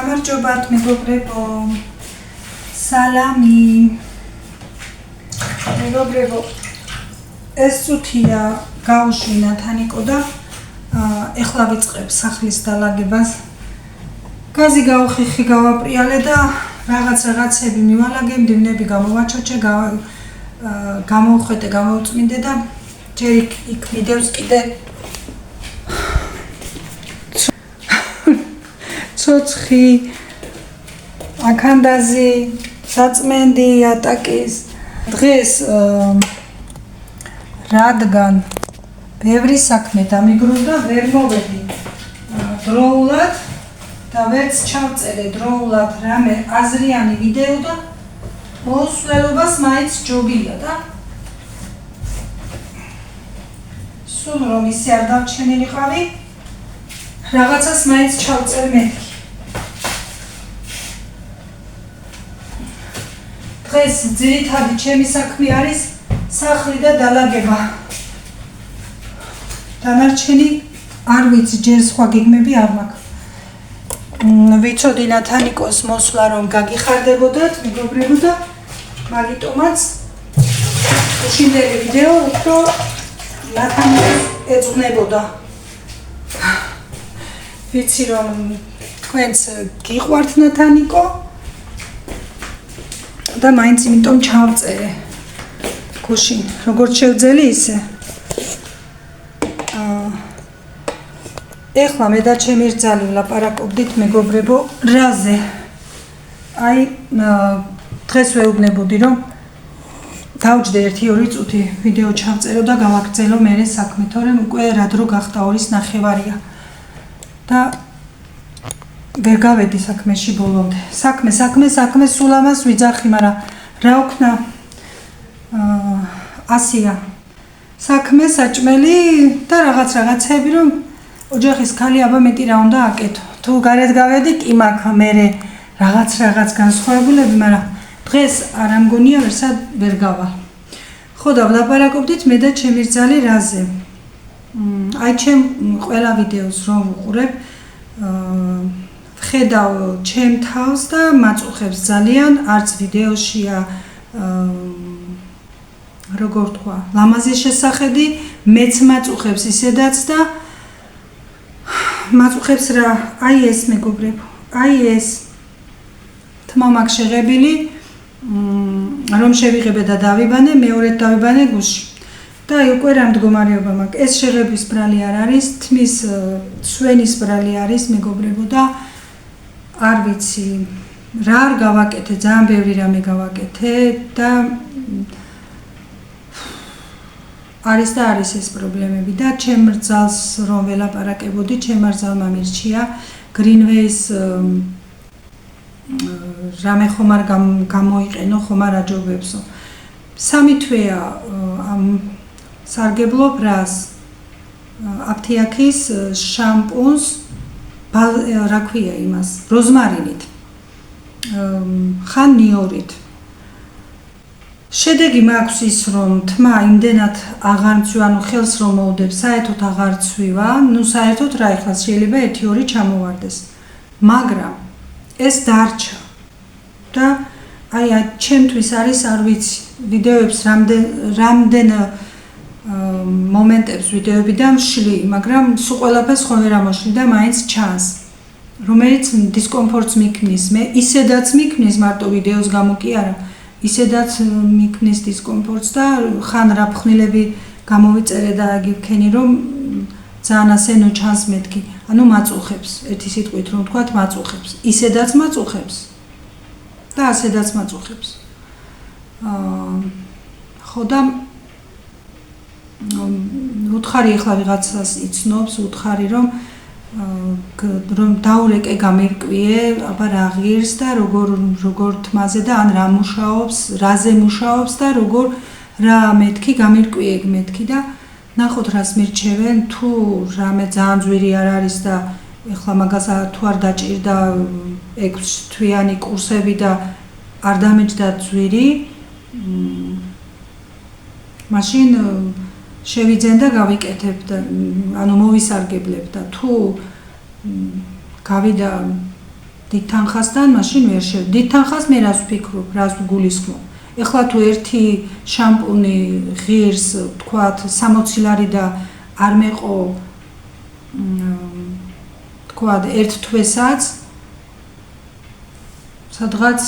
გამარჯობათ მეგობრებო. სალამი. მეგობრებო, ეს წუთია გავუშვინა თანიკო და ეხლა ვიწყებ სახლის დალაგებას. გაზი გავხიხი, გავაპრიალე და რაღაცები მივალაგე, მდივნები გამოვაჩოჩე, გამოვხვეტე, გამოვწმინდე და ჯერ იქ მიდევს კიდე ცოცხი, აქანდაზი, საწმენდი, ატაკის. დღეს რადგან ბევრი საქმე დამიგროვდა, ვერ მოვედი დროულად და ვერც ჩავწერე დროულად რამე აზრიანი ვიდეო და მოსვლელობას მაინც ჯობია და სულ რომ ისე არ დავჩენილიყავი, რაღაცას მაინც ჩავწერ მეთქი. დღეს ძირითადი ჩემი საქმე არის სახლი და დალაგება. დანარჩენი არ ვიცი, ჯერ სხვა გეგმები არ მაქვს. ვიცოდი ნათანიკოს მოსვლა რომ გაგიხარდებოდათ მეგობრებო და მაგიტომაც უშინდელი ვიდეო უფრო ნათანიკოს ეძღვნებოდა. ვიცი რომ თქვენც გიყვართ ნათანიკო და მაინც იმიტომ ჩავწერე გუშინ როგორც შევძელი ისე. ეხლა მე და ჩემი რძალი ვლაპარაკობდით მეგობრებო რაზე. აი დღეს ვეუბნებოდი რომ დავჯდე 1-2 წუთი ვიდეო ჩავწერო და გავაგრძელო მერე საქმე, თორემ უკვე რა დრო გახდა 2:30 და ვერ გავედი საქმეში ბოლომდე. საქმე სულ ამას ვიძახი, მაგრამ რა ვქნა, ასია. საქმე საჭმელი და რაღაცები რომ ოჯახის ქალი აბა მეტი რა უნდა აკეთო. თუ გარეთ გავედი კი მაქვს მერე რაღაც განსხვავებულები, მაგრამ დღეს არ ამგონია ვერ გავალ. ხო და ვლაპარაკობდით მე და ჩემი რძალი რაზე. აი ჩემ ყველა ვიდეოს რომ ვუყურებ, ვხედავ ჩემ თავს და მაწუხებს ძალიან, არც ვიდეოშია როგორ თქვა, ლამაზი შესახედი, მეც მაწუხებს ისედაც და მაწუხებს რა, აი ეს მეგობრებო, აი ეს თმა მაქვს შეღებილი, რომ შევიღებე და დავიბანე, მეორედ დავიბანე გუში. და აი უკვე რა მდგომარეობა მაქვს. ეს შეღების ბრალი არ არის, თმის სვენის ბრალი არის მეგობრებო და არ ვიცი რა არ გავაკეთე, ძალიან ბევრი რამე გავაკეთე და არის ეს პრობლემები და ჩემ რძალს რომ ველაპარაკებოდი, ჩემ რძალმა მირჩია Greenways რამე ხომ არ გამოიყენო, ხომ არ აჯობებსო. 3 თვეა ამ სარგებლო ბრას აფთიაქის შამპუნს რა ქვია იმას, როზმარინით, ხან ნიორით. შედეგი მაქვს ის რომ თმა იმდენად აღარ მცვი, ანუ ხელს რომ მოვდებ, საერთოდ აღარ ცვივა, საერთოდ რა ეხლა შეიძლება 1-2 ჩამოვარდეს. მაგრამ ეს დარჩა და აი ჩემთვის არის არ ვიცი, ვიდეოებს რამდენ მომენტებს ვიდეოებიდან ვშლი, მაგრამ სულ ყველაფერს ხომ ვერ ამოშლი და მაინც ჩანს, რომელიც დისკომფორტს მიქმნის, მე ისედაც მიქმნის, მარტო ვიდეოს გამო კი არა. ისედაც მიქმნის დისკომფორტს და ხან რა ფხვნილები გამოვიწერე და გიფქენი რომ ძალიან ასენო ჩანს მეთქი. ანუ მაწუხებს, ერთი სიტყვით რომ ვთქვათ მაწუხებს. ისედაც მაწუხებს და ასედაც მაწუხებს. ხო და უთხარი ახლა ვიღაცას იცნობს, უთხარი რომ დაურეკე გამირკვიე, აბა რა ღირს და როგორ თმაზე და ან რა მუშაობს, რაზე მუშაობს და როგორ რა მეთქი გამირკვიე მეთქი და ნახოთ რას მირჩევენ, თუ რამე ძალიან ძვირი არ არის და ეხლა მაგას თუ არ დაჭირდა 6 თვიანი კურსები და არ დამეჭდა ძვირი, მაშინ შევიძენ და გავიკეთებ და ანუ მოვისარგებლებ და თუ გავიდა დიდ თანხასთან, მაშინ ვერ შევ. დიდ თანხას მე რას ვფიქრობ, რას ვგულისხმობ. ეხლა თუ ერთი შამპუნი ღირს, თქვათ 60 ლარი და არ მეყო თქვათ ერთ თვესაც სადღაც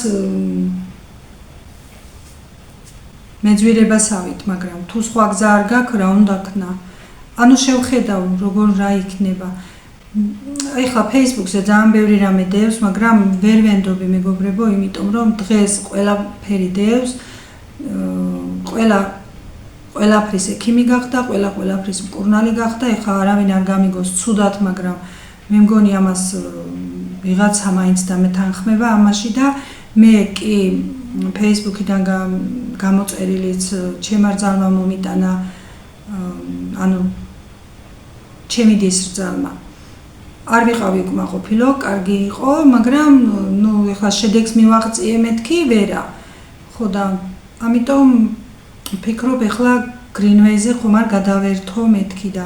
მეძვირებასავით, მაგრამ თუ სხვა გზა არ გაქვს, რა უნდა ქნა? ანუ შევხედავ, როგორ რა იქნება. ეხლა Facebook-ზე ძალიან ბევრი რამე დევს, მაგრამ ვერ ვენდობი მეგობრებო, იმიტომ რომ დღეს ყველაფერი დევს, ყველაფრის ექიმი გახდა, ყველაფრის მკურნალი გახდა, ეხლა არავინ არ გამიგოს ცუდად, მაგრამ მე მგონი ამას ვიღაცა მაინც დამეთანხმება ამაში და მე კი Facebook-იდან გამოწერილიც ჩემარ ძალმა მომიტანა, ანუ ჩემი დისრძალმა. არ ვიყავი უკმაყოფილო, კარგი იყო, მაგრამ ეხლა შედეგს მივაღწიე მეთქი, ვერა. ხო და ამიტომ ვფიქრობ, ეხლა Greenway-ზე ხომ არ გადავერთო მეთქი და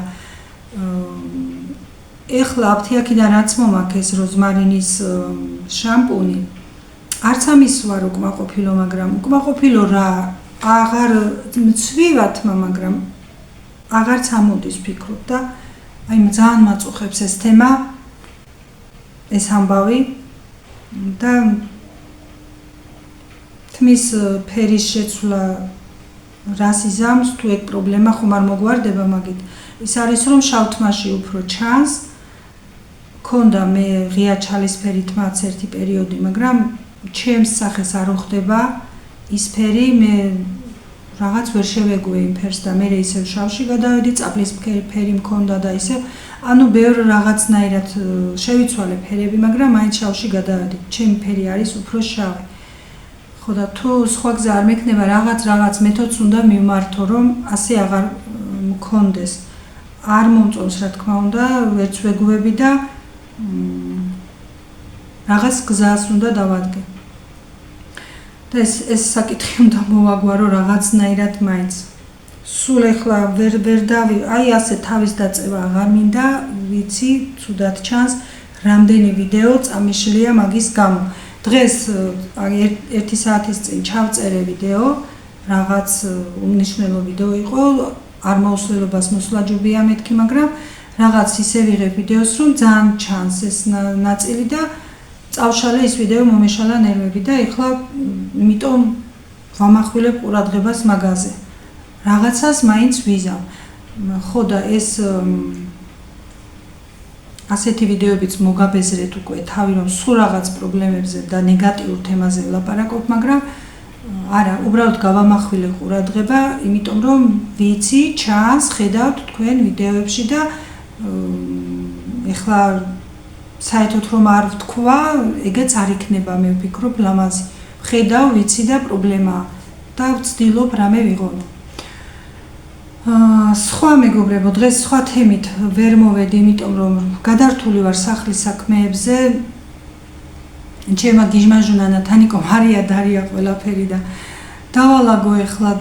ეხლა აფთიაქიდან რაც მომაქეს როზმარინის შამპუნი, არც ამის ვარ უკმაყოფილო, მაგრამ უკმაყოფილო რა, აღარ მცვივათმა, მაგრამ აღარც ამოდის ვფიქრობ და აი ძალიან მაწუხებს ეს თემა, ეს ამბავი და თმის ფერის შეცვლა რას იზამს, თუ ეგ პრობლემა ხომ არ მოგვარდება მაგით. ის არის რომ შავ თმაში უფრო ჩანს, ქონდა მე ღია ჩალისფერი თმაც ერთი პერიოდი, მაგრამ ჩემს სახეს არ უხდება ის ფერი, მე რაღაც ვერ შევეგუე იმ ფერს და მე ისევ შავში გადავედი, წაბლის ფერი მქონდა და ისევ, ანუ ბევრ რაღაცნაირად შევიცვალე ფერები, მაგრამ მაინც შავში გადავედი. ჩემი ფერი არის უფრო შავი. ხო და თუ სხვა გზა არ მექნება, რაღაც მეთოდს უნდა მივმართო, რომ ასე აღარ მქონდეს. არ მომწონს, რა თქმა უნდა, ვერც ვეგუები და რაღაც გზას უნდა დავადგე. და ეს საკითხი უნდა მოვაგვარო რაღაცნაირად მაინც. სულ ეხლა ვერ დავი, აი ასე თავის დაწევა აღარ მინდა, ვიცი, ცუდად ჩანს, რამდენი ვიდეო წამიშლია მაგის გამო. დღეს ერთი საათის წინ ჩავწერე ვიდეო, რაღაც უმნიშვნელო ვიდეო იყო, არ მოუსვლელობას მოსვლაჯობია მეთქი, მაგრამ რაღაც ისე ვიღებ ვიდეოს, რომ ძალიან ჩანს ეს ნაწილი და წავშალე ის ვიდეო, მომეშალა ნერვები და ეხლა იმიტომ ვამახვილებ ყურადღებას მაგაზე. რაღაცას მაინც ვიზამ. ხო და ეს ასეთი ვიდეოებიც მოგაბეზრეთ უკვე თავი, რომ სულ რაღაც პრობლემებზე და ნეგატიურ თემაზე ვლაპარაკობ, მაგრამ არა, უბრალოდ გავამახვილე ყურადღება, იმიტომ რომ ვიცი, ჩანს, ხედავთ თქვენ ვიდეოებში და ეხლა საერთოდ რომ არ ვთქვა, ეგეც არ იქნება, მე ვფიქრობ, ლამაზი. ხედავ, ვიცი და პრობლემაა და ვცდილობ რამე ვიღონო. სხვა მეგობრებო, დღეს სხვა თემით ვერ მოვედი, იმიტომ რომ გადართული ვარ სახლის საქმეებზე. ჩემმა გიჟმა ჟუნა თანიკომ არია დარია ყველაფერი და დავალაგო ეხლა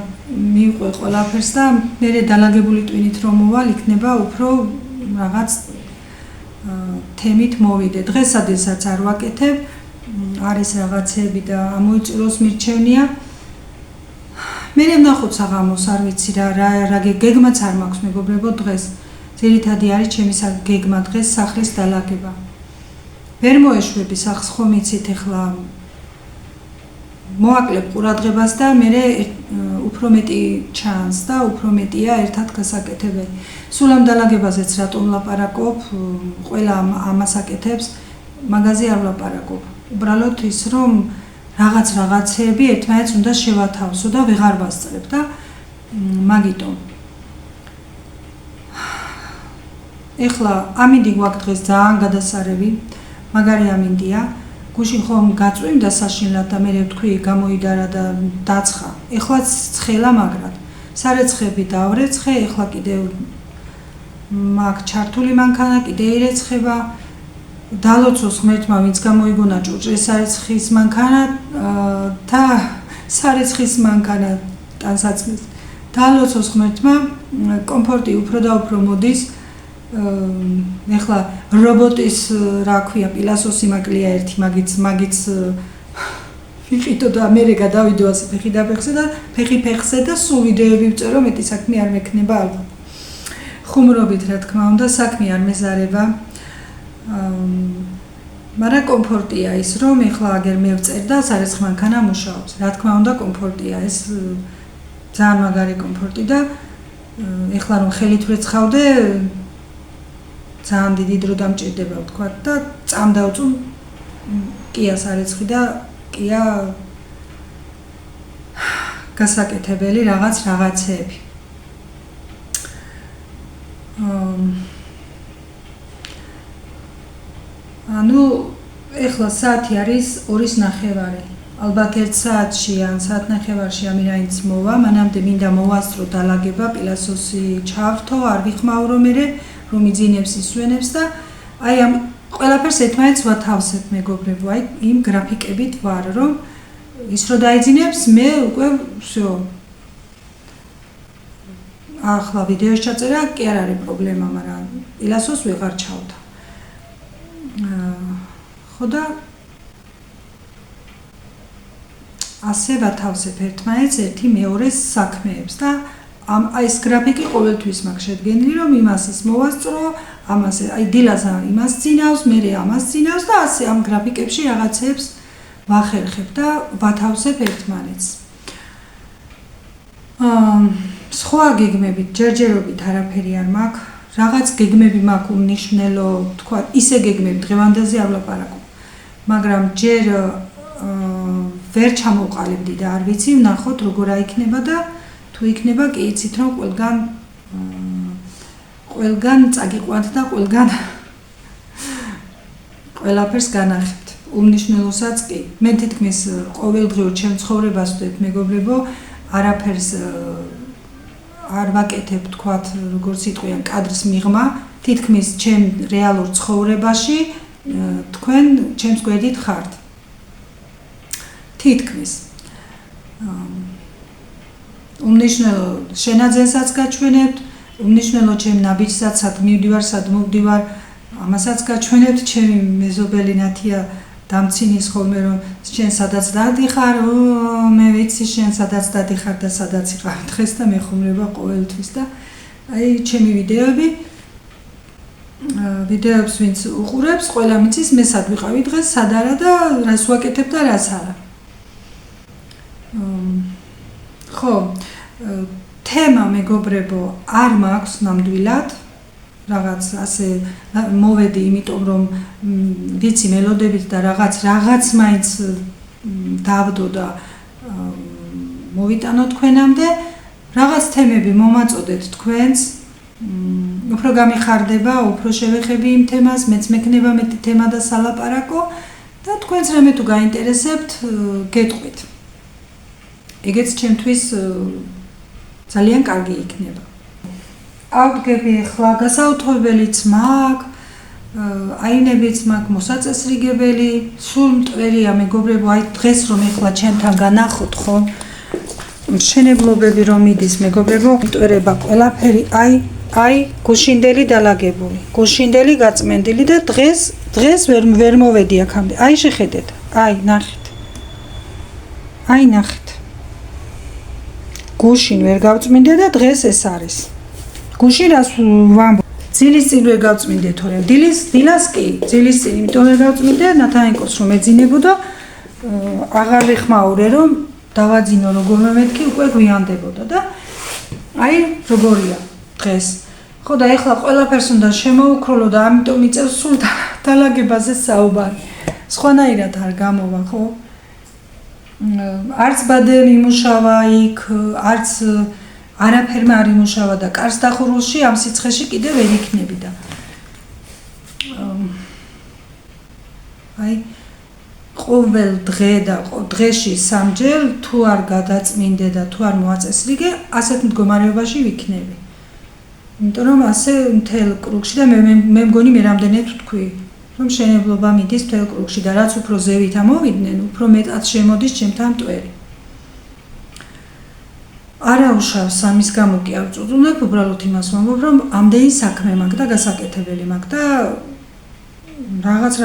მივყვე ყველაფერს და მე დალაგებული ტვინით რომ მოვალ, იქნება უფრო რაღაც თემით მოვიდე. დღესადესაც არ ვაკეთებ, არის რაღაცები და ამოიწუროს მირჩევნია. მე ვნახოთ საღამოს, არ ვიცი რა გეგმაც არ მაქვს მეგობრებო დღეს. ძირითადი არის ჩემი გეგმა დღეს სახლის დალაგება. ვერ მოეშვები სახლს, ხომ იცით ეხლა მოაკლებ ყურადღებას და მე უფრო მეტი ჩანს და უფრო მეტია ერთად გასაკეთებელი. სულ ამ დალაგებაზეც რატომ ვლაპარაკობ, ყველა ამას აკეთებს, მაგაზე არ ვლაპარაკობ. უბრალოდ ის რომ რაღაცეები ერთმანეთს უნდა შევათავსო და ვეღარ ვასწრებ და მაგიტომ. ეხლა ამინდი გვაქვს დღეს ძალიან გადასარევი, მაგარი ამინდია. გუშინ ხომ გაწვიმდა საშინლად და მე ვთქვი გამოიდარა და დაცხა. ეხლა ცხელა მაგრად. სარეცხები დავრეცხე, ეხლა კიდევ მაგ ჩართული მანქანა კიდე ირეცხება. დალოცოს ღმერთმა, ვინც გამოიგონა ჭურჭლის სარეცხის მანქანა და სარეცხის მანქანა ტანსაცმლის. დალოცოს ღმერთმა, კომფორტი უფრო და უფრო მოდის. ეხლა რობოტის რა ქვია პილასოსი მაკლია ერთი მაგიც ვიყიდო და მე გადავიდო ასე ფეხი ფეხზე და სულ ვიდეოები ვწერო მეტი საქმე არ მექნება ალბათ ხუმრობით რა თქმა უნდა საქმე არ მეზარება მაგრამ კომფორტია ის რომ ეხლა აგერ მე ვწერ და სარიცხ მანქანა მუშაობს რა თქმა უნდა კომფორტია ეს ძალიან მაგარი კომფორტი და ეხლა რომ ხელით ვეცხავდე ძალიან დიდი დრო დამჭირდება ვთქვა და წამდავწუ კია სარიცხი და კია გასაკეთებელი რაღაცეები ანუ ეხლა საათი არის 2:09 ალბათ 1 საათში ან საათნახევარში ამინაინც მოვა მანამდე მინდა მოვასწრო დალაგება პილასოსი ჩავრთო არ ვიხმაურო მე რომ იძინებს ისვენებს და აი ამ ყველაფერს ერთმანეთს ვათავსებ მეგობრებო აი იმ გრაფიკებით ვარ რომ ის რო დაიძინებს მე უკვე всё ახლა ვიდეოს ჩაწერა კი არ არის პრობლემა მაგრამ პილასოს ვეღარ ჩავდა ხო და ასე ვათავსებ ერთმანეთს ერთი მეორეს საქმეებს და აი ეს გრაფიკი ყოველთვის მაქვს შედგენილი რომ იმას ის მოვასწრო ამას აი დილას იმას წინავს მე ამას წინავს და ასე ამ გრაფიკებში რაღაცებს ვახერხებ და ვათავსებ ერთმანეთს სხვა გეგმებით ჯერჯერობით არაფერი არ მაქვს რაღაც გეგმები მაქვს უმნიშვნელო თქვა ისე გეგმები დღევანდელზე არ ვლაპარაკობ მაგრამ ჯერ ვერ ჩამოვყალებდი და არ ვიცი ვნახოთ როგორ აიქნება და თუ იქნება კი იცით რომ ყველგან წაგიყვანთ და ყველაფერს განახებთ უმნიშვნელოსაც კი მე თითქმის ყოველდღიურ ჩემ ცხოვრებას ვდებ მეგობრებო არაფერს არ ვაკეთებ თქვათ როგორც იტყვიან კადრის მიღმა თითქმის ჩემ რეალურ ცხოვრებაში თქვენ ჩემს გვერდით ხართ თითქმის უმნიშვნელო შენაძენსაც გაჩვენებთ უმნიშვნელო ჩემ ნაბიჯსაც სად მივდივარ სად მოვდივარ ამასაც გაჩვენებთ ჩემი მეზობელი ნათია დამცინის ხოლმე რომ შენ სადაც დადიხარ მე ვიცი შენ სადაც დადიხარ და სადაც იყავ დღეს და მეხუმრება ყოველთვის და აი ჩემი ვიდეოებს ვინც უყურებს ყველა მიცის მე სად ვიყავი დღეს სად არა და რას ვაკეთებ და რას არა ხო თემა მეგობრებო არ მაქვს ნამდვილად რაღაც ასე მოვედი იმიტომ რომ ვიცი მელოდებით და რაღაც მაინც დავდო და მოვიტანო თქვენამდე რაღაც თემები მომაწოდეთ თქვენს უფრო გამიხარდება უფრო შევეხები იმ თემას მეც მექნება მეტი თემა და სალაპარაკო და თქვენს რამე თუ გაინტერესებთ გეტყვით ეგეც ჩემთვის ძალიან კარგი იქნება ავდგები ახლა გასაუთობელიც მაქვს აინებიც მაქვს მოსაწესრიგებელი სულ მტვერია მეგობრებო აი დღეს რომ ახლა ჩემთან განახოთ ხო მშენებლობები რომ მიდის მეგობრებო მტვერება ყველაფერი აი გუშინდელი დალაგებული გუშინდელი გაწმენდილი და დღეს ვერ მოვედი აქამდე აი შეხედეთ აი ნახეთ გუშინ ვერ გავწმინდე და დღეს ეს არის გუშინ რას ვამბობ ძილის წინ ვერ გავწმინდე თორემ დილას კი ძილის წინ იმიტომ ვერ გავწმინდე ნათაენკოს რომ ეძინებოდა აღარ ვიხმაურე რომ დავაძინო როგორმე მეთქი უკვე გვიანდებოდა და აი როგორია დღეს ხო და ეხლა ყველაფერს უნდა შემოუქროლო და ამიტომ იწევს სულ დალაგებაზე საუბარი სხვანაირად არ გამოვა ხო არც ბადელი იმუშავა იქ არც არაფერმა არ იმუშავა და კარს დახურულში ამ სიცხეში კიდე ვერ იქნები და აი ყოველ დღე და დღეში სამჯერ თუ არ გადაწმინდე და თუ არ მოაწესრიგე ასეთ მდგომარეობაში ვიქნები იმიტომ რომ ასე მთელ კრუგში და მე მგონი მე რამდენად ვთქვი რომ შენებლობა მიდის მთელ კრუგში და რაც უფრო ზევით ამოვიდნენ უფრო მეტად შემოდის ჩემთან მტვერი არაუშავს ამის გამო კი არ წუწუნებ, უბრალოდ იმას ვამბობ, რომ ამდენი საქმე მაქვს და გასაკეთებელი მაქვს და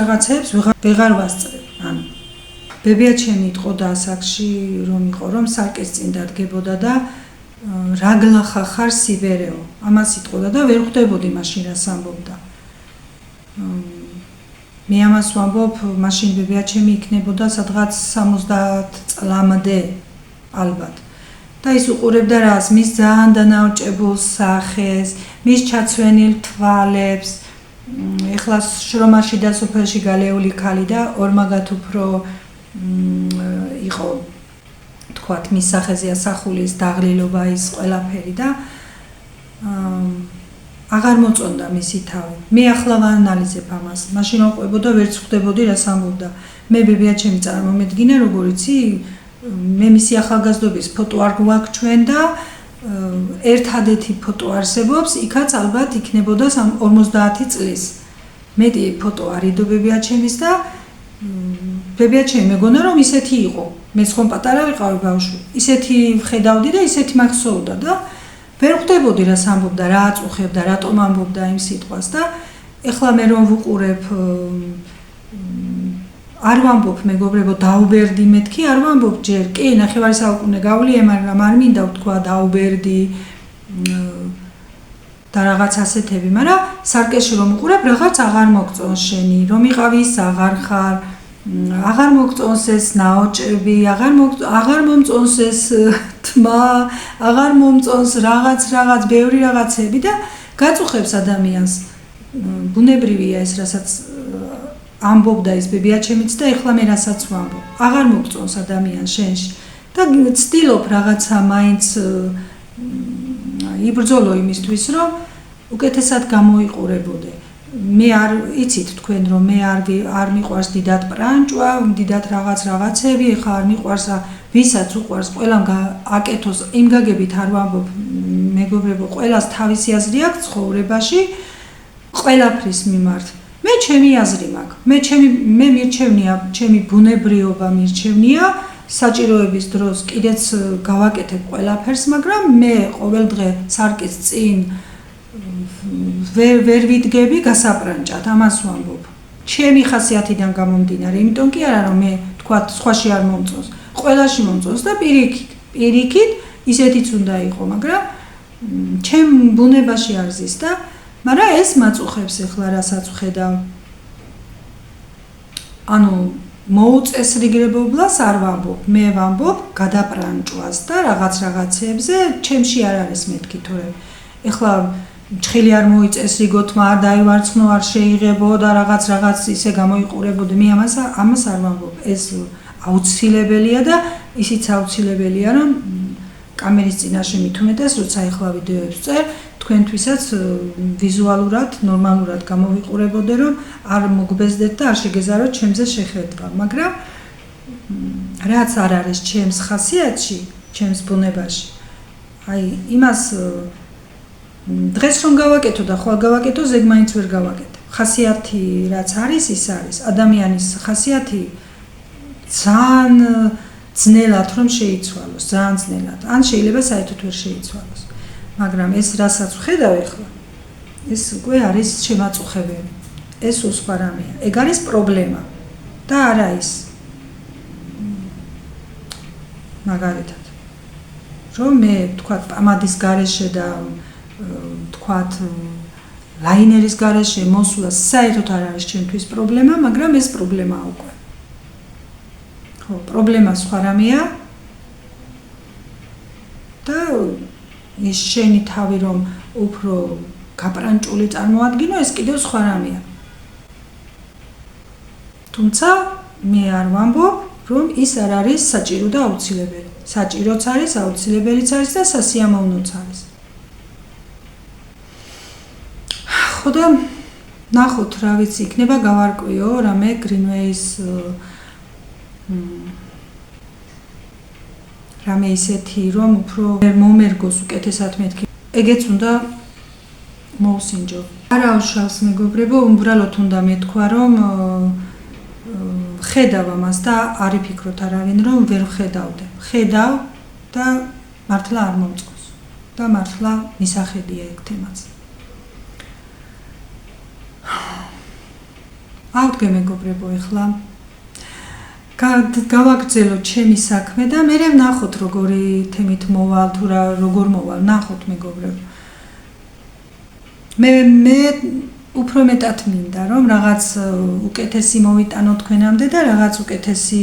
რაღაცებს ვეღარ ვასწრებ. ანუ ბებია-ჩემი იტყოდა ასაკში რომ იყო, რომ სარკეს წინ დადგებოდა და რაგლახა ხარ სიბერეო. ამას იტყოდა და ვერ ხვდებოდი მაშინ რას ამბობდა. მე ამას ვამბობ, მაშინ ბებია-ჩემი იქნებოდა სადღაც 70 წლამდე ალბათ. და ის უყურებდა რას, მის ძალიან დანაოჭებულ სახეს, მის ჩაცვენილ თვალებს. ეხლა შრომაში და სოფელში გალეული ქალი და ორმაგად უფრო იყო თქვათ მის სახეზე ასახულის დაღლილობა ის ყველაფერი და აღარ მოწონდა მისი თავი. მე ახლა ვაანალიზებ ამას. მაშინ ვაყვებოდა ვერც ხვდებოდი რას ამბობდა. მე ბებია-ჩემი წარმომედგინა როგორ იცი მე მისი ახალგაზრდობის ფოტო არ გვაქვს ჩვენ და ერთადერთი ფოტო არსებობს, იქაც ალბათ იქნებოდა 50 წლის. მეტი ფოტო არ იდო ბებია-ჩემის და ბებია-ჩემი მეგონა რომ ისეთი იყო. მე ხომ პატარა ვიყავი ბავშვი. ისეთი ვხედავდი და ისეთი მახსოვდა და ვერ ხვდებოდი რას ამბობდა, რა აწუხებდა, რატომ ამბობდა იმ სიტყვას და ეხლა მე რომ ვუყურებ არ ვამბობ მეგობრებო დაუბერდი მეთქი არ ვამბობ ჯერ კი ნახევარი საუკუნე გავლია მაგრამ არ მინდა ვთქვა დაუბერდი და რაღაც ასეთები მაგრამ სარკეში რომ უყურებ რაღაც აღარ მოგწონს შენი რომ იყავი ის აღარ ხარ აღარ მოგწონს ეს ნაოჭები აღარ მომწონს ეს თმა აღარ მომწონს რაღაც ბევრი რაღაცები და გაწუხებს ადამიანს ბუნებრივია ეს რასაც ამბობდა ის ბებია-ჩემიც და ეხლა მე რასაც ვამბობ. აღარ მოგწონს ადამიანს შენში და ცდილობ რაღაცა მაინც იბრძოლო იმისთვის, რომ უკეთესად გამოიყურებოდე. მე არ იცით თქვენ რომ მე არ მიყვარს დიდად პრანჭვა, დიდად რაღაცები, ეხლა არ მიყვარს ვისაც უყვარს, ყველამ აკეთოს, იმ გაგებით არ ვამბობ, მეგობრებო, ყველას თავისი აზრი აქვს ცხოვრებაში, ყველაფრის მიმართ. მე ჩემი აზრი მაქვს. მე მირჩევნია, ჩემი ბუნებრიობა მირჩევნია, საჭიროების დროს კიდეც გავაკეთებ ყველაფერს, მაგრამ მე ყოველ დღე სარკის წინ ვერ ვიდგები გასაპრანჭად, ამას ვამბობ. ჩემი ხასიათიდან გამომდინარე, იმიტომ კი არა რომ მე თქვა სხვაში არ მომწონს, ყველაში მომწონს და პირიქით ისეთიც უნდა იყო, მაგრამ ჩემ ბუნებაში არ ზის და მაგრამ ეს მაწუხებს ეხლა რასაც ვხედავ. ანუ მოუწესრიგებლობას არ ვამბობ, მე ვამბობ გადაპრანჭვას და რაღაცებზე ჩემში არ არის მეთქი თორე. ეხლა ჩხილი არ მოიწესრიგოთ, არ დაივარცხნო, არ შეიღებო და რაღაც ისე გამოიყურებოდე. მე ამას არ ვამბობ. ეს აუცილებელია და ისიც აუცილებელია, რომ კამერის წინაშე მით უმეტეს, როცა ეხლა ვიდეოებს წერ, თქვენთვისაც ვიზუალურად, ნორმალურად გამოვიყურებოდე, რომ არ მოგბეზდეთ და არ შეგეზაროთ ჩემზე შეხედვა, მაგრამ რაც არ არის ჩემს ხასიათში, ჩემს ბუნებაში. აი, იმას დღეს რომ გავაკეთო და ხვალ გავაკეთო, ზეგ მაინც ვერ გავაკეთე. ხასიათი რაც არის, ის არის. ადამიანის ხასიათი ძალიან ძნელად რომ შეიცვალოს, ძალიან ძნელად. ან შეიძლება საერთოდ ვერ შეიცვალოს. მაგრამ ეს რასაც ვხედავ ახლა, ეს უკვე არის შემაწუხებელი. ეს უსხვა რამეა. ეგ არის პრობლემა და არა ის. მაგალითად, რომ მე თქვათ პამადის გარეშე და თქვათ ლაინერის გარეშე მოსვლა საერთოდ არ არის ჩემთვის პრობლემა, მაგრამ ეს პრობლემაა უკვე. ხო, პრობლემა სხვა რამეა და ის შენი თავი რომ უფრო გაპრანჭული წარმოადგინო, ეს კიდევ სხვა რამეა. თუმცა მე არ ვამბობ, რომ ის არ არის საჭირო და აუცილებელი. საჭიროც არის, აუცილებელიც არის და სასიამოვნოც არის. ხო და ნახოთ რა ვიცი, იქნება გავარკვიო რამე გრინვეის რამე ისეთი, რომ უფრო მომერგოს უკეთესად მეთქი. ეგეც უნდა მოусინჯო. არა უშავს მეგობრებო, უბრალოდ უნდა მეთქვა, რომ ხედავ ამას და არ იფიქროთ არავინ, რომ ვერ ხედავდე. ხედავ და მართლა არ მომწყოს და მართლა მისახედია ეგ თემაც. ავდგე მეგობრებო, ეხლა გავაგრძელოთ ჩემი საქმე და მე ვნახოთ როგორი თემით მოვალ თუ როგორ მოვალ, ნახოთ მეგობრებო. მე უფრო მეტად მინდა რომ რაღაც უკეთესი მოვიტანო თქვენამდე და რაღაც უკეთესი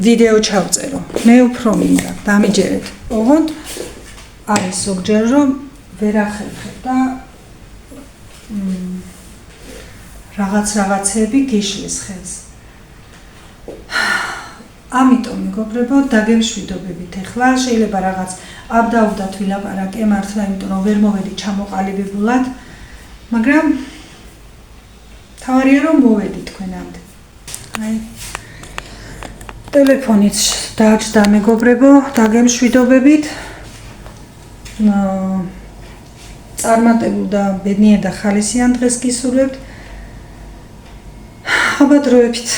ვიდეო ჩავწერო. მე უფრო მინდა, დამიჯერეთ. ოღონდ არის ზოგჯერ რომ ვერ ახერხებ და რაღაცები გიშლის ხელს. ამიტომ მეგობრებო, დაგემშვიდობებით ახლა, შეიძლება რაღაც აბდაუდათ ვილაპარაკე მართლა, იმიტომ რომ ვერ მოვედი ჩამოყალიბებულად, მაგრამ თავარია რომ მოვედი თქვენამდე. აი ტელეფონიც დააჭდა მეგობრებო, დაგემშვიდობებით. წარმატებულ და ბედნიერ და ხალისიან დღეს გისურვებთ. აბა დროებით.